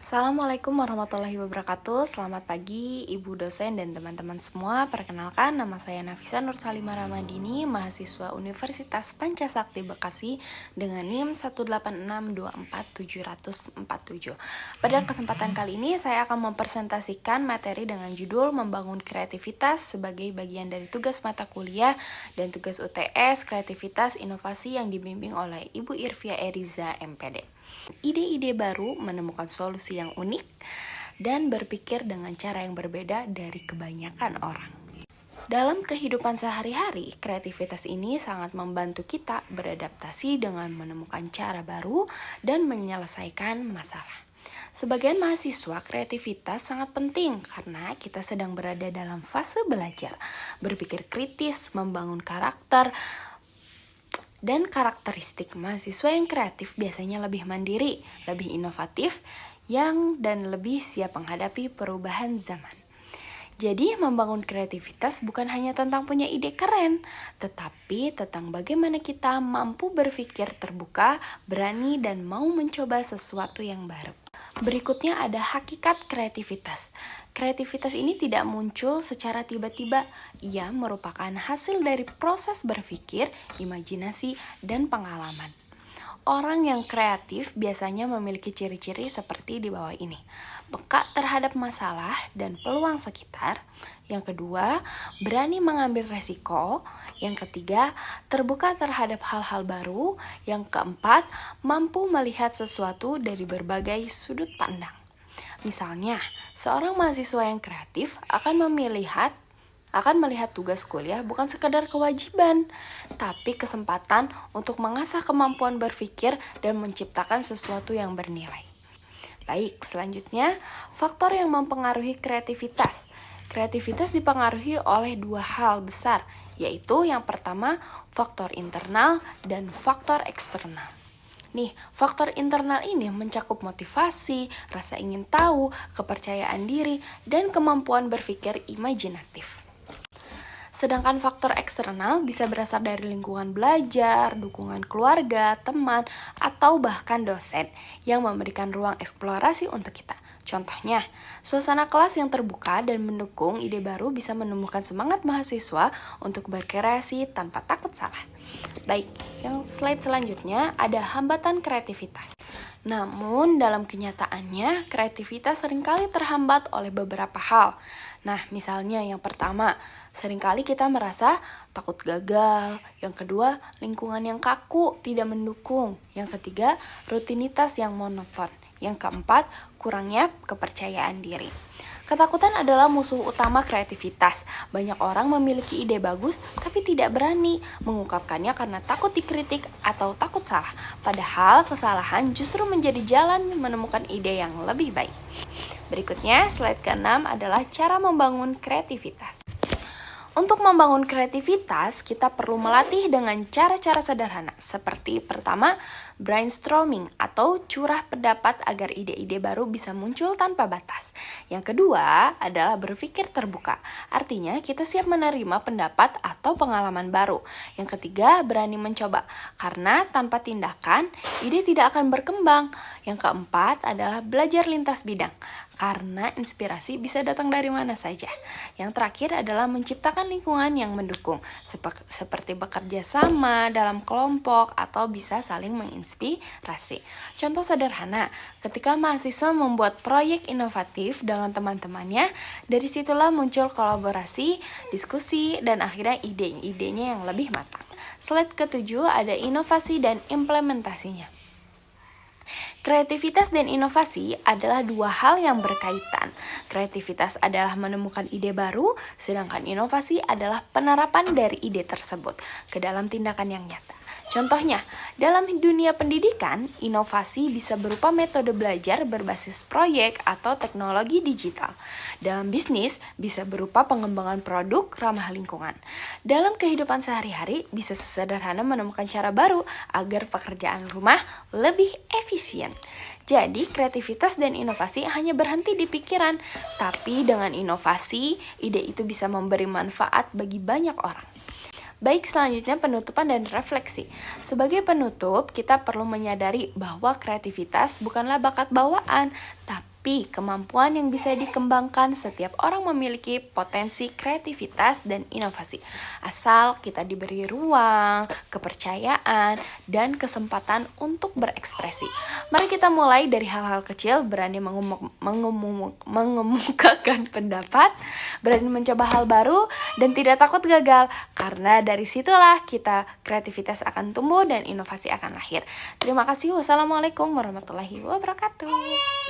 Assalamualaikum warahmatullahi wabarakatuh. Selamat pagi Ibu dosen dan teman-teman semua. Perkenalkan, nama saya Nafisa Nursalima Ramadini, mahasiswa Universitas Pancasakti Bekasi dengan NIM 186247047. Pada kesempatan kali ini saya akan mempresentasikan materi dengan judul Membangun Kreativitas sebagai bagian dari tugas mata kuliah dan tugas UTS Kreativitas Inovasi yang dibimbing oleh Ibu Irvia Eriza MPD. Ide-ide baru menemukan solusi yang unik dan berpikir dengan cara yang berbeda dari kebanyakan orang. Dalam kehidupan sehari-hari, kreativitas ini sangat membantu kita beradaptasi dengan menemukan cara baru dan menyelesaikan masalah. Sebagian mahasiswa, kreativitas sangat penting karena kita sedang berada dalam fase belajar, berpikir kritis, membangun karakter, dan karakteristik mahasiswa yang kreatif biasanya lebih mandiri, lebih inovatif, dan lebih siap menghadapi perubahan zaman. Jadi, membangun kreativitas bukan hanya tentang punya ide keren, tetapi tentang bagaimana kita mampu berpikir terbuka, berani, dan mau mencoba sesuatu yang baru. Berikutnya ada hakikat kreativitas. Kreativitas ini tidak muncul secara tiba-tiba. Ia merupakan hasil dari proses berpikir, imajinasi, dan pengalaman. Orang yang kreatif biasanya memiliki ciri-ciri seperti di bawah ini. Peka terhadap masalah dan peluang sekitar. Yang kedua, berani mengambil resiko. Yang ketiga, terbuka terhadap hal-hal baru. Yang keempat, mampu melihat sesuatu dari berbagai sudut pandang. Misalnya, seorang mahasiswa yang kreatif akan melihat tugas kuliah bukan sekedar kewajiban, tapi kesempatan untuk mengasah kemampuan berpikir dan menciptakan sesuatu yang bernilai. Baik, selanjutnya, faktor yang mempengaruhi kreativitas. Kreativitas dipengaruhi oleh dua hal besar, yaitu yang pertama, faktor internal dan faktor eksternal. Faktor internal ini mencakup motivasi, rasa ingin tahu, kepercayaan diri, dan kemampuan berpikir imajinatif. Sedangkan faktor eksternal bisa berasal dari lingkungan belajar, dukungan keluarga, teman, atau bahkan dosen yang memberikan ruang eksplorasi untuk kita. Contohnya, suasana kelas yang terbuka dan mendukung ide baru bisa menumbuhkan semangat mahasiswa untuk berkreasi tanpa takut salah. Baik, yang slide selanjutnya ada hambatan kreativitas. Namun, dalam kenyataannya, kreativitas seringkali terhambat oleh beberapa hal. Misalnya yang pertama, seringkali kita merasa takut gagal. Yang kedua, lingkungan yang kaku, tidak mendukung. Yang ketiga, rutinitas yang monoton. Yang keempat, kurangnya kepercayaan diri. Ketakutan adalah musuh utama kreativitas. Banyak orang memiliki ide bagus, tapi tidak berani mengungkapkannya karena takut dikritik atau takut salah. Padahal kesalahan justru menjadi jalan menemukan ide yang lebih baik. Berikutnya, slide ke-6 adalah cara membangun kreativitas. Untuk membangun kreativitas, kita perlu melatih dengan cara-cara sederhana, seperti pertama, brainstorming atau curah pendapat agar ide-ide baru bisa muncul tanpa batas. Yang kedua adalah berpikir terbuka, artinya kita siap menerima pendapat atau pengalaman baru. Yang ketiga, berani mencoba, karena tanpa tindakan, ide tidak akan berkembang. Yang keempat adalah belajar lintas bidang, karena inspirasi bisa datang dari mana saja. Yang terakhir adalah menciptakan lingkungan yang mendukung, seperti bekerja sama dalam kelompok atau bisa saling menginspirasi. Contoh sederhana, ketika mahasiswa membuat proyek inovatif dengan teman-temannya, dari situlah muncul kolaborasi, diskusi, dan akhirnya ide-idenya yang lebih matang. Slide ke-7 ada inovasi dan implementasinya. Kreativitas dan inovasi adalah dua hal yang berkaitan. Kreativitas adalah menemukan ide baru, sedangkan inovasi adalah penerapan dari ide tersebut ke dalam tindakan yang nyata. Contohnya, dalam dunia pendidikan, inovasi bisa berupa metode belajar berbasis proyek atau teknologi digital. Dalam bisnis, bisa berupa pengembangan produk ramah lingkungan. Dalam kehidupan sehari-hari, bisa sesederhana menemukan cara baru agar pekerjaan rumah lebih efisien. Jadi, kreativitas dan inovasi hanya berhenti di pikiran, tapi dengan inovasi, ide itu bisa memberi manfaat bagi banyak orang. Baik, selanjutnya penutupan dan refleksi. Sebagai penutup, kita perlu menyadari bahwa kreativitas bukanlah bakat bawaan, tapi tapi kemampuan yang bisa dikembangkan. Setiap orang memiliki potensi kreativitas dan inovasi, asal kita diberi ruang, kepercayaan, dan kesempatan untuk berekspresi. Mari kita mulai dari hal-hal kecil, berani mengemukakan pendapat, berani mencoba hal baru, dan tidak takut gagal. Karena dari situlah kreativitas akan tumbuh dan inovasi akan lahir. Terima kasih. Wassalamualaikum warahmatullahi wabarakatuh.